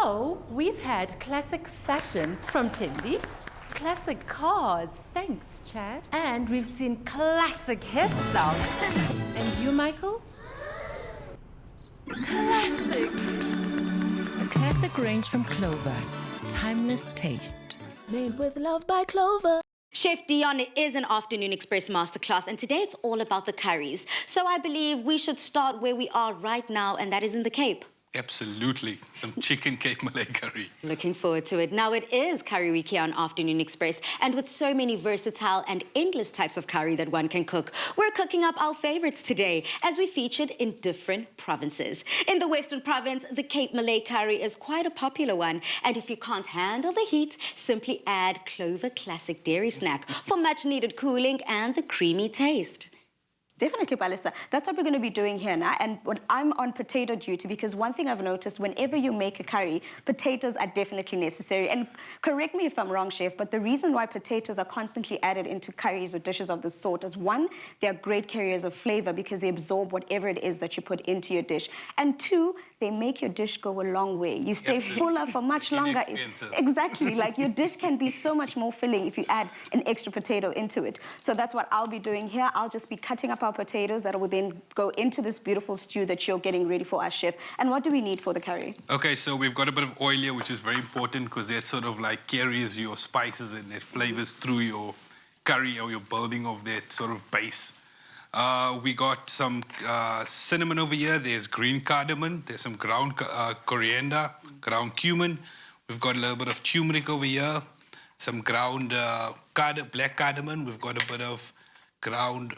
So, we've had classic fashion from Timby, classic cars, thanks Chad, and we've seen classic hairstyles. And you, Michael? Classic! A classic range from Clover. Timeless taste. Made with love by Clover. Chef Dion, it is an Afternoon Express masterclass, and today it's all about the curries. So I believe we should start where we are right now, and that is in the Cape. Absolutely. Some chicken Cape Malay curry. Looking forward to it. Now, it is Curry Week here on Afternoon Express, and with so many versatile and endless types of curry that one can cook, we're cooking up our favorites today, as we featured in different provinces. In the Western Province, the Cape Malay Curry is quite a popular one, and if you can't handle the heat, simply add Clover Classic Dairy Snack for much-needed cooling and the creamy taste. Definitely, Palisa. That's what we're going to be doing here now. And I'm on potato duty because one thing I've noticed, whenever you make a curry, potatoes are definitely necessary. And correct me if I'm wrong, Chef, but the reason why potatoes are constantly added into curries or dishes of this sort is, one, they're great carriers of flavor because they absorb whatever it is that you put into your dish. And two, they make your dish go a long way. You stay fuller for much longer. Exactly. Like, your dish can be so much more filling if you add an extra potato into it. So that's what I'll be doing here. I'll just be cutting up our potatoes that will then go into this beautiful stew that you're getting ready for us, Chef. And what do we need for the curry? Okay, so we've got a bit of oil here, which is very important because that sort of like carries your spices and that flavors through your curry or your building of that sort of base. We got some cinnamon over here. There's green cardamom. There's some ground coriander, ground cumin. We've got a little bit of turmeric over here. Some ground black cardamom. We've got a bit of ground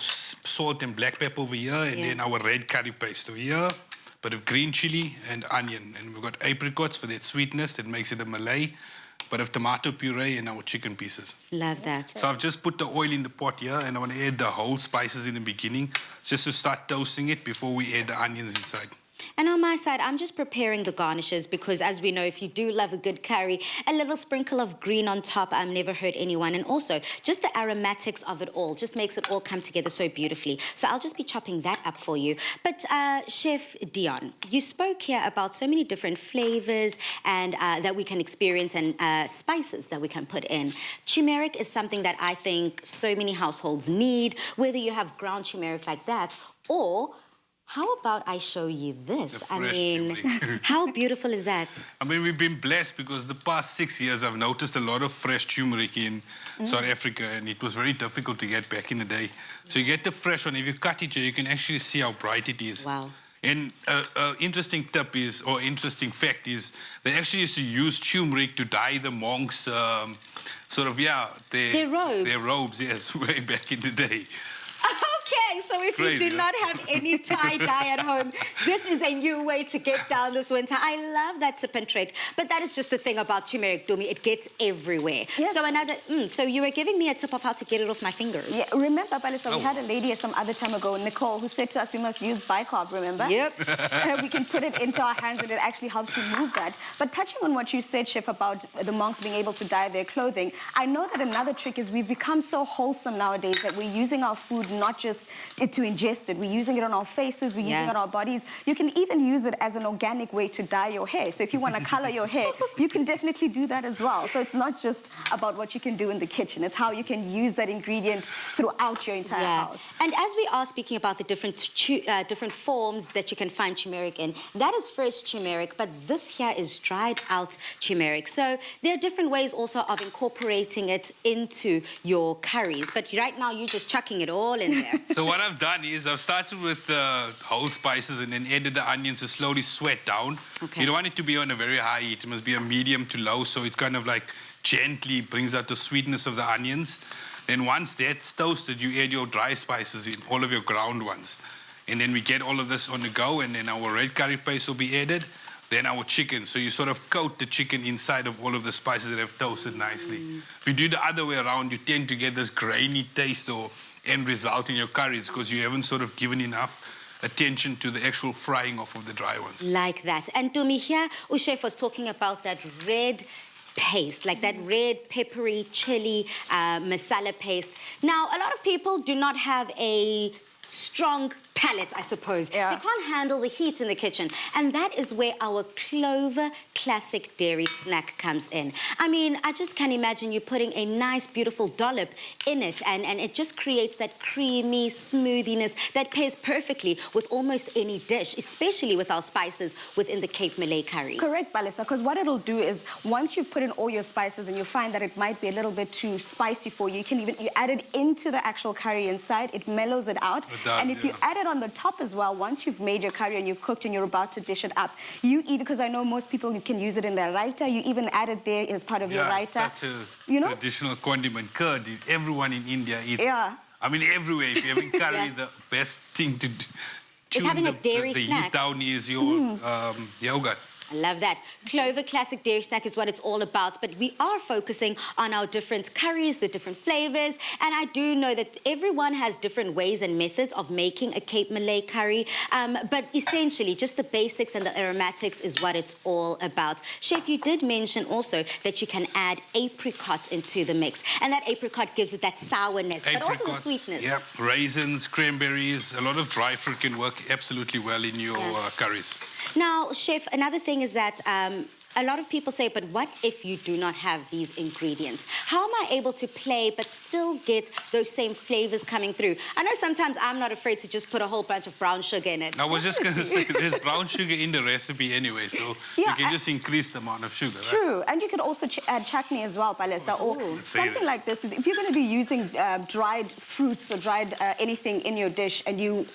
salt and black pepper over here, and then our red curry paste over here, bit of green chili and onion, and we've got apricots for that sweetness that makes it a Malay, bit of tomato puree and our chicken pieces. Love that. So I've just put the oil in the pot here, and I want to add the whole spices in the beginning, just to start toasting it before we add the onions inside. And on my side, I'm just preparing the garnishes because, as we know, if you do love a good curry, a little sprinkle of green on top never hurt anyone. And also, just the aromatics of it all just makes it all come together so beautifully. So I'll just be chopping that up for you. But Chef Dion, you spoke here about so many different flavors and that we can experience and spices that we can put in. Turmeric is something that I think so many households need, whether you have ground turmeric like that or... How about I show you this? I mean, how beautiful is that? I mean, we've been blessed because the past 6 years I've noticed a lot of fresh turmeric in South Africa, and it was very difficult to get back in the day. So you get the fresh one. If you cut it here, you can actually see how bright it is. Wow. And interesting tip is, or interesting fact is, they actually used to use turmeric to dye the monks' their robes. Their robes, yes, way back in the day. Okay, so if you do not have any tie-dye at home, this is a new way to get down this winter. I love that tip and trick, but that is just the thing about turmeric, Dumi. It gets everywhere. Yes. So so you were giving me a tip of how to get it off my fingers. Yeah, remember, Palisa, we had a lady some other time ago, Nicole, who said to us we must use bicarb, remember? Yep. We can put it into our hands and it actually helps remove that. But touching on what you said, Chef, about the monks being able to dye their clothing, I know that another trick is we've become so wholesome nowadays that we're using our food not just to ingest it. We're using it on our faces, we're using it on our bodies. You can even use it as an organic way to dye your hair. So if you want to color your hair, you can definitely do that as well. So it's not just about what you can do in the kitchen. It's how you can use that ingredient throughout your entire house. And as we are speaking about the different forms that you can find turmeric in, that is fresh turmeric, but this here is dried out turmeric. So there are different ways also of incorporating it into your curries. But right now, you're just chucking it all in there. So what I've done is I've started with whole spices and then added the onions to slowly sweat down. Okay. You don't want it to be on a very high heat. It must be a medium to low, so it kind of like gently brings out the sweetness of the onions. Then once that's toasted, you add your dry spices in, all of your ground ones. And then we get all of this on the go, and then our red curry paste will be added. Then our chicken. So you sort of coat the chicken inside of all of the spices that have toasted nicely. If you do the other way around, you tend to get this grainy taste or end result in your curries because you haven't sort of given enough attention to the actual frying off of the dry ones. Like that. And to me here, Chef was talking about that red paste, like that red peppery chili masala paste. Now, a lot of people do not have a strong palates, I suppose. Yeah. They can't handle the heat in the kitchen. And that is where our Clover Classic Dairy Snack comes in. I mean, I just can imagine you putting a nice, beautiful dollop in it, and it just creates that creamy smoothiness that pairs perfectly with almost any dish, especially with our spices within the Cape Malay Curry. Correct, Balisa, because what it'll do is once you've put in all your spices and you find that it might be a little bit too spicy for you, you add it into the actual curry inside, it mellows it out. It does, and if you add it on the top as well, once you've made your curry and you've cooked and you're about to dish it up, you eat it, because I know most people can use it in their raita. You even add it there as part of your raita. It's such a traditional condiment. Curd, everyone in India eats. Yeah. I mean, everywhere. If you're having curry, the best thing to do, It's having a dairy the snack. heat down is your yogurt. I love that. Clover Classic Dairy Snack is what it's all about, but we are focusing on our different curries, the different flavors, and I do know that everyone has different ways and methods of making a Cape Malay curry, but essentially just the basics and the aromatics is what it's all about. Chef, you did mention also that you can add apricots into the mix, and that apricot gives it that sourness, but also the sweetness. Yep, raisins, cranberries, a lot of dry fruit can work absolutely well in your curries. Now, Chef, another thing is that a lot of people say, but what if you do not have these ingredients? How am I able to play but still get those same flavors coming through? I know sometimes I'm not afraid to just put a whole bunch of brown sugar in it. I was just going to say, there's brown sugar in the recipe anyway, so you can just increase the amount of sugar. True, right? And you can also add chutney as well, Palesa, or something like this. Is if you're going to be using dried fruits or dried anything in your dish, and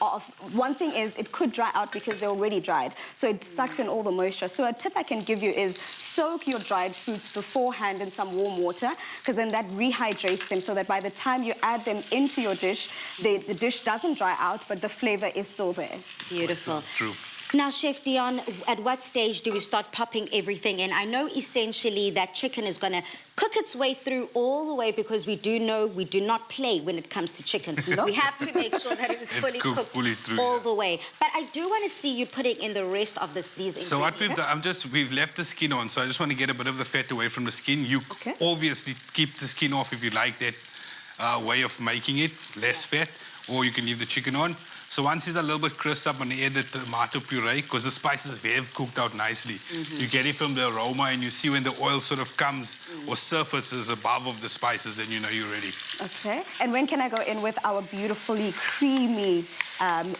one thing is it could dry out because they're already dried, so it sucks in all the moisture. So a tip I can give you is soak your dried fruits beforehand in some warm water, because then that rehydrates them, so that by the time you add them into your dish, the dish doesn't dry out, but the flavor is still there. Beautiful. True. Now, Chef Dion, at what stage do we start popping everything in? I know essentially that chicken is going to cook its way through all the way, because we do know we do not play when it comes to chicken. We have to make sure that it is fully cooked through, all the way. But I do want to see you putting in the rest of these ingredients. So what we've done, we've left the skin on, so I just want to get a bit of the fat away from the skin. You obviously keep the skin off if you like that way of making it, less fat, or you can leave the chicken on. So once it's a little bit crisp up, and add the tomato puree, because the spices have cooked out nicely. You get it from the aroma, and you see when the oil sort of comes or surfaces above of the spices, then you know you're ready. Okay. And when can I go in with our beautifully creamy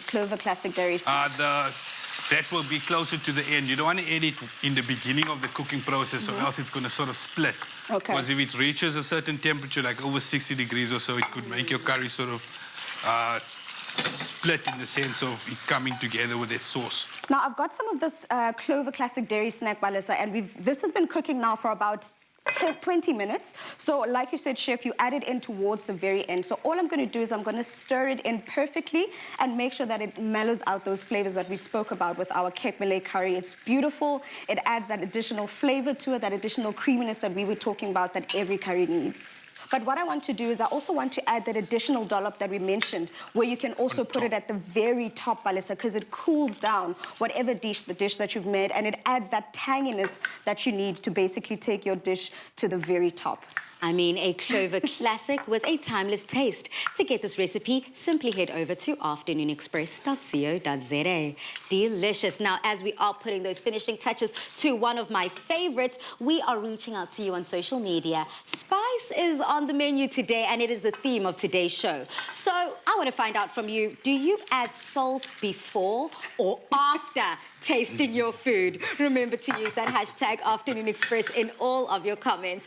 Clover Classic Dairy Snack? That will be closer to the end. You don't want to add it in the beginning of the cooking process, or else it's going to sort of split. Okay. Because if it reaches a certain temperature, like over 60 degrees or so, it could make your curry sort of split in the sense of it coming together with its sauce. Now, I've got some of this Clover Classic Dairy Snack, Balisa, and this has been cooking now for about 20 minutes. So like you said, Chef, you add it in towards the very end. So all I'm going to do is I'm going to stir it in perfectly and make sure that it mellows out those flavors that we spoke about with our Cape Malay curry. It's beautiful. It adds that additional flavor to it, that additional creaminess that we were talking about that every curry needs. But what I want to do is I also want to add that additional dollop that we mentioned, where you can also put it at the very top, Balisa, because it cools down whatever dish that you've made, and it adds that tanginess that you need to basically take your dish to the very top. I mean, a Clover classic with a timeless taste. To get this recipe, simply head over to afternoonexpress.co.za. Delicious. Now, as we are putting those finishing touches to one of my favorites, we are reaching out to you on social media. Spice is on the menu today, and it is the theme of today's show. So I want to find out from you, do you add salt before or after tasting your food? Remember to use that hashtag Afternoon Express in all of your comments.